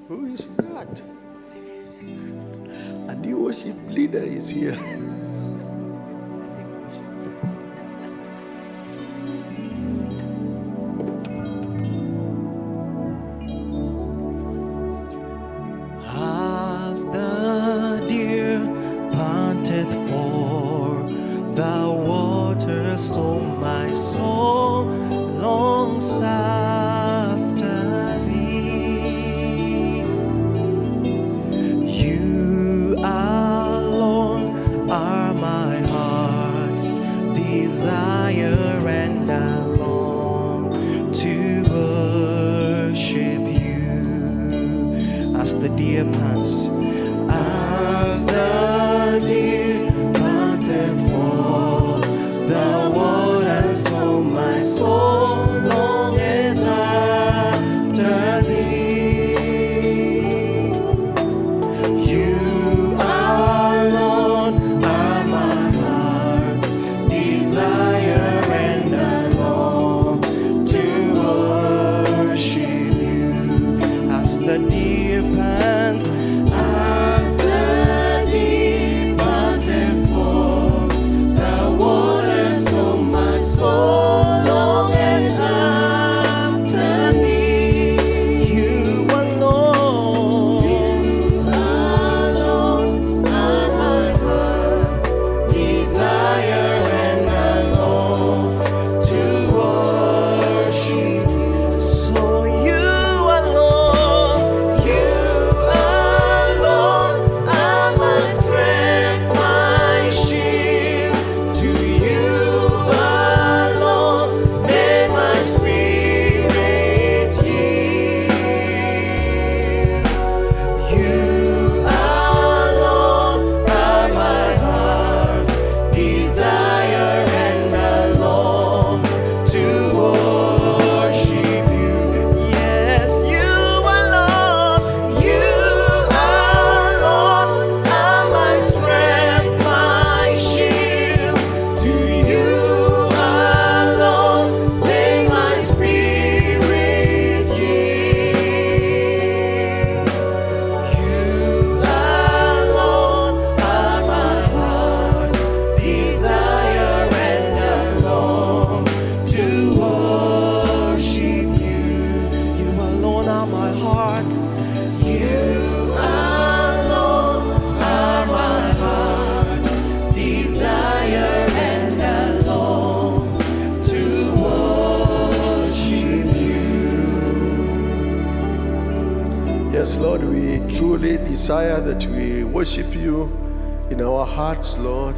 Who is that? A new worship leader is here. As the deer panteth for the water, so my soul longs after thee. You alone are my heart's desire, and I long to worship you. As the deer pants, as the deer panteth for the water, so my soul longeth after thee. You alone are my heart's desire, and I long to worship you. As the deer pants, as the deer panteth for the water, so my soul longeth after thee. You alone are my heart's desire, and I long to worship you. So you alone are my strength, my shield. To you alone may my spirit yield. You alone are my heart's desire, and I long to worship you. Yes, you alone are my strength, my shield. To you alone may my spirit yield. You alone are my heart's desire, and I long to worship you. You alone are my heart's. You alone are my heart's desire, and I long to worship you. Yes, Lord, we truly desire that we worship you in our hearts, Lord.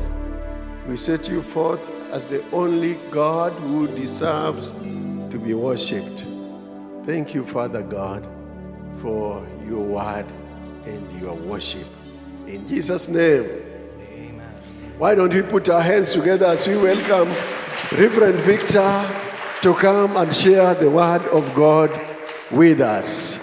We set you forth as the only God who deserves to be worshipped. Thank you, Father God, for your word and your worship. In Jesus' name. Amen. Why don't we put our hands together as we welcome Reverend Victor to come and share the word of God with us.